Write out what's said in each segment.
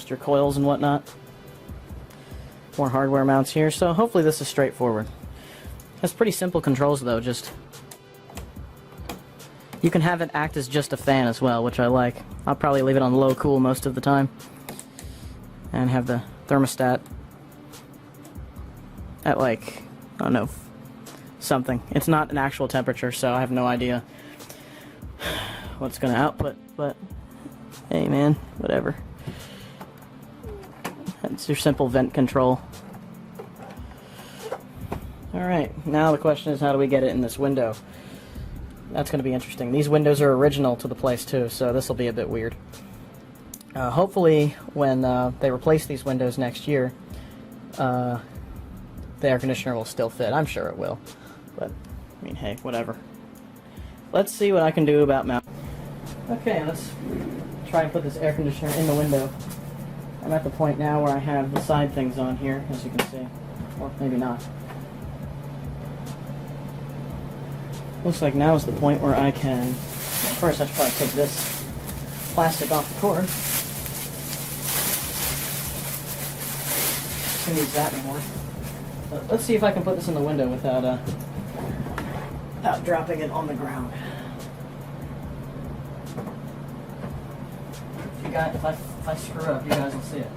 adjust your coils and whatnot. More hardware mounts here, so hopefully this is straightforward. Has pretty simple controls though, just... You can have it act as just a fan as well, which I like. I'll probably leave it on low cool most of the time. And have the thermostat at like, I don't know, something. It's not an actual temperature, so I have no idea what's going to output, but hey man, whatever. That's your simple vent control. Alright, now the question is how do we get it in this window? That's going to be interesting. These windows are original to the place too, so this will be a bit weird. Hopefully, when they replace these windows next year, the air conditioner will still fit. I'm sure it will. But, I mean, hey, whatever. Let's see what I can do about mount. Okay, let's try and put this air conditioner in the window. I'm at the point now where I have the side things on here, as you can see. Or maybe not. Looks like now is the point where I can... Well, first I should probably take this plastic off the cord. Don't use that anymore. But let's see if I can put this in the window without dropping it on the ground. If I screw up, you guys will see it.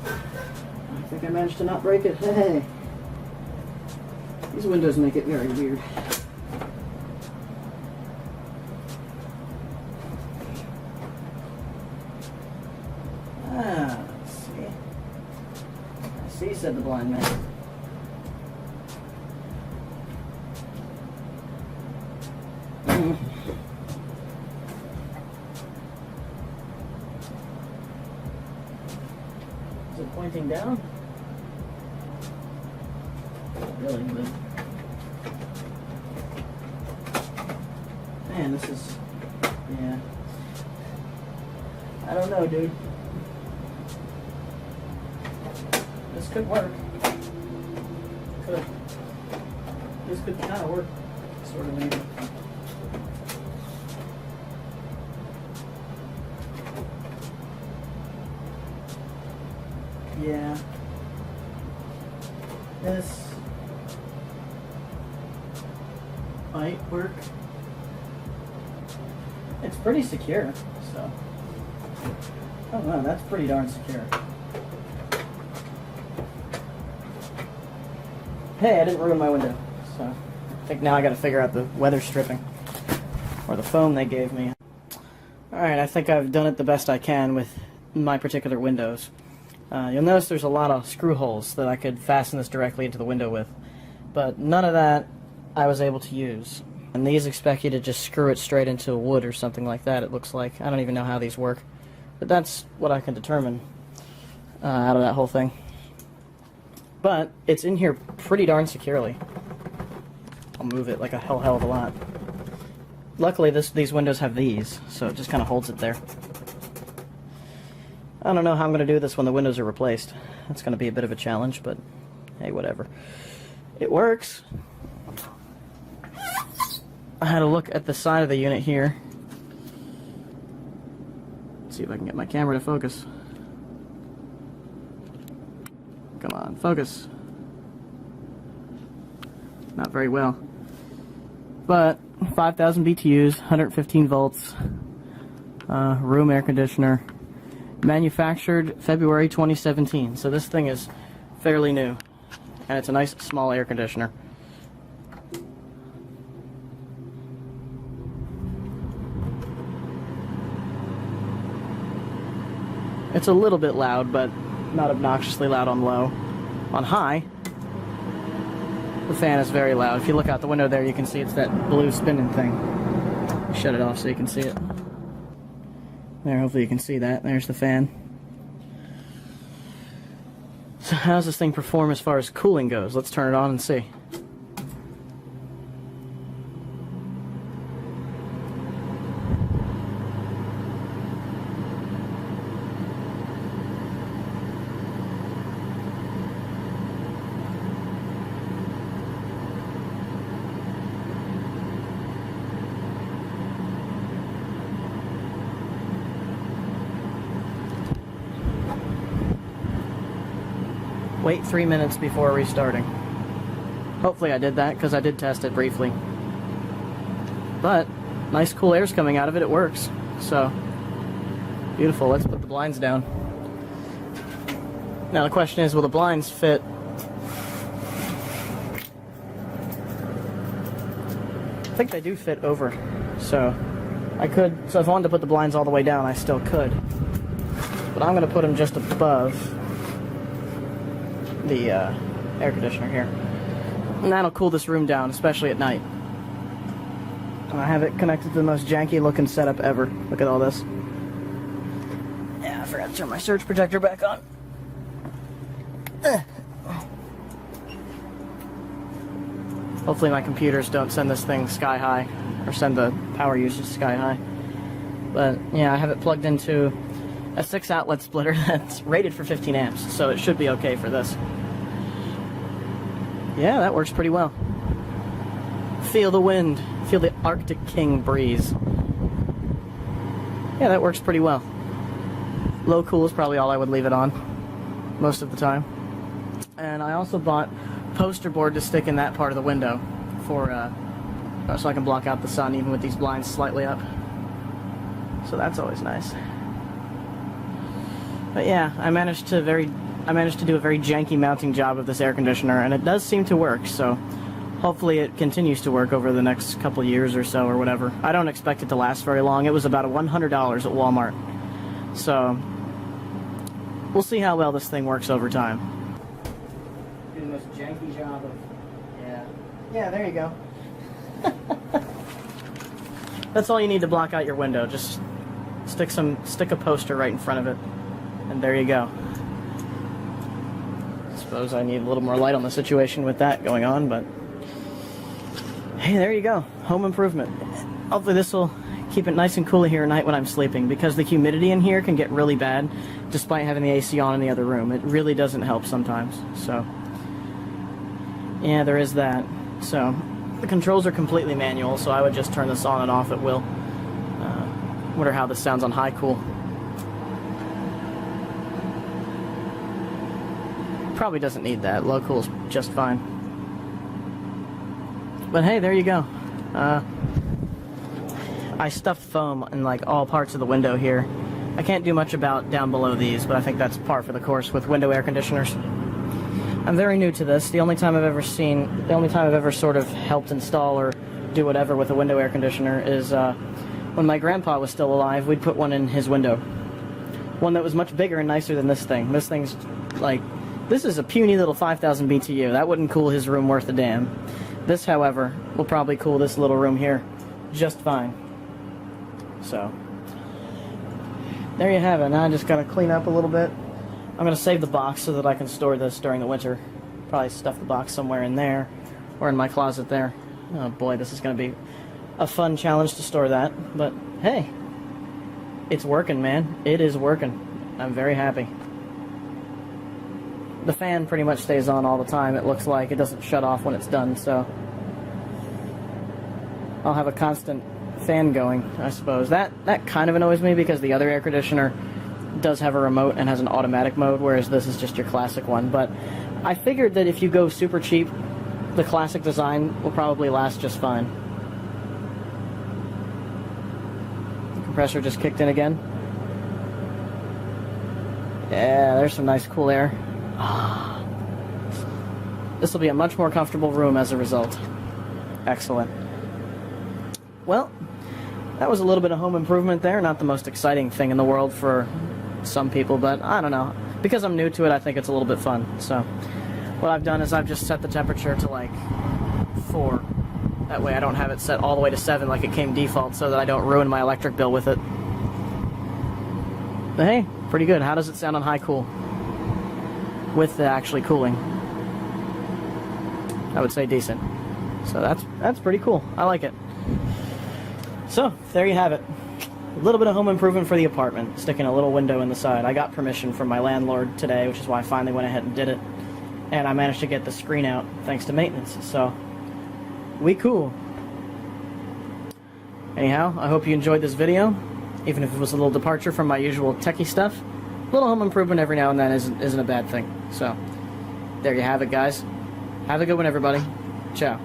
I think I managed to not break it. Hey! These windows make it very weird. Let's see. I see, said the blind man. Is it pointing down? Not really, but... Man, this is... Yeah. I don't know, dude. This could work. Could. This could kind of work, sort of maybe. Yeah. This might work. It's pretty secure, so. Oh wow, that's pretty darn secure. Hey, I didn't ruin my window, so I think now I gotta figure out the weather stripping. Or the foam they gave me. Alright, I think I've done it the best I can with my particular windows. You'll notice there's a lot of screw holes that I could fasten this directly into the window with. But none of that I was able to use. And these expect you to just screw it straight into wood or something like that, it looks like. I don't even know how these work. But that's what I can determine out of that whole thing. But it's in here pretty darn securely. I'll move it like a hell of a lot. Luckily these windows have these, so it just kind of holds it there. I don't know how I'm going to do this when the windows are replaced. That's going to be a bit of a challenge, but hey, whatever. It works. I had a look at the side of the unit here. Let's see if I can get my camera to focus. Come on, focus. Not very well. But 5,000 BTUs, 115 volts, room air conditioner. Manufactured February 2017, so this thing is fairly new. And it's a nice small air conditioner. It's a little bit loud, but not obnoxiously loud on low. On high, the fan is very loud. If you look out the window there, you can see it's that blue spinning thing. Shut it off so you can see it. There, hopefully you can see that. There's the fan. So how does this thing perform as far as cooling goes? Let's turn it on and see. Wait 3 minutes before restarting. Hopefully I did that, because I did test it briefly. But, nice cool air's coming out of it, it works. So, beautiful. Let's put the blinds down. Now the question is, will the blinds fit? I think they do fit over. So, so if I wanted to put the blinds all the way down, I still could. But I'm going to put them just above the air conditioner here. And that'll cool this room down, especially at night. And I have it connected to the most janky looking setup ever. Look at all this. Yeah, I forgot to turn my surge protector back on. Hopefully my computers don't send this thing sky high, or send the power usage sky high. But yeah, I have it plugged into a 6 outlet splitter that's rated for 15 amps, so it should be okay for this. Yeah, that works pretty well. Feel the wind. Feel the Arctic King breeze. Yeah, that works pretty well. Low cool is probably all I would leave it on most of the time. And I also bought poster board to stick in that part of the window for so I can block out the sun even with these blinds slightly up. So that's always nice. But yeah, I managed to do a very janky mounting job of this air conditioner, and it does seem to work, so hopefully it continues to work over the next couple years or so or whatever. I don't expect it to last very long. It was about $100 at Walmart. So we'll see how well this thing works over time. Do the most janky job of... Yeah, there you go. That's all you need to block out your window. Just stick a poster right in front of it, and there you go. Suppose I need a little more light on the situation with that going on, but hey, there you go. Home improvement. Hopefully this will keep it nice and cool here at night when I'm sleeping, because the humidity in here can get really bad despite having the AC on in the other room. It really doesn't help sometimes. So yeah, there is that. So the controls are completely manual, so I would just turn this on and off at will. Wonder how this sounds on high cool. Probably doesn't need that. Low cool's just fine. But hey, there you go. I stuffed foam in like all parts of the window here. I can't do much about down below these, but I think that's par for the course with window air conditioners. I'm very new to this. The only time I've ever sort of helped install or do whatever with a window air conditioner is when my grandpa was still alive. We'd put one in his window. One that was much bigger and nicer than this thing. This thing's like... This is a puny little 5,000 BTU. That wouldn't cool his room worth a damn. This, however, will probably cool this little room here just fine. So, there you have it. Now I just gotta clean up a little bit. I'm gonna save the box so that I can store this during the winter. Probably stuff the box somewhere in there, or in my closet there. Oh boy, this is gonna be a fun challenge to store that. But hey, it's working, man. It is working. I'm very happy. The fan pretty much stays on all the time, it looks like. It doesn't shut off when it's done, so I'll have a constant fan going, I suppose. That kind of annoys me because the other air conditioner does have a remote and has an automatic mode, whereas this is just your classic one. But I figured that if you go super cheap, the classic design will probably last just fine. The compressor just kicked in again. Yeah, there's some nice cool air. This will be a much more comfortable room as a result. Excellent. Well, that was a little bit of home improvement there. Not the most exciting thing in the world for some people, but I don't know. Because I'm new to it, I think it's a little bit fun. So what I've done is I've just set the temperature to like 4. That way I don't have it set all the way to 7 like it came default, so that I don't ruin my electric bill with it. But hey, pretty good. How does it sound on high cool? With the actually cooling, I would say decent. So that's pretty cool. I like it. So there you have it. A little bit of home improvement for the apartment, sticking a little window in the side. I got permission from my landlord today, which is why I finally went ahead and did it. And I managed to get the screen out thanks to maintenance. So we cool. Anyhow, I hope you enjoyed this video, even if it was a little departure from my usual techie stuff. A little home improvement every now and then isn't a bad thing. So, There you have it, guys. Have a good one, everybody. Ciao.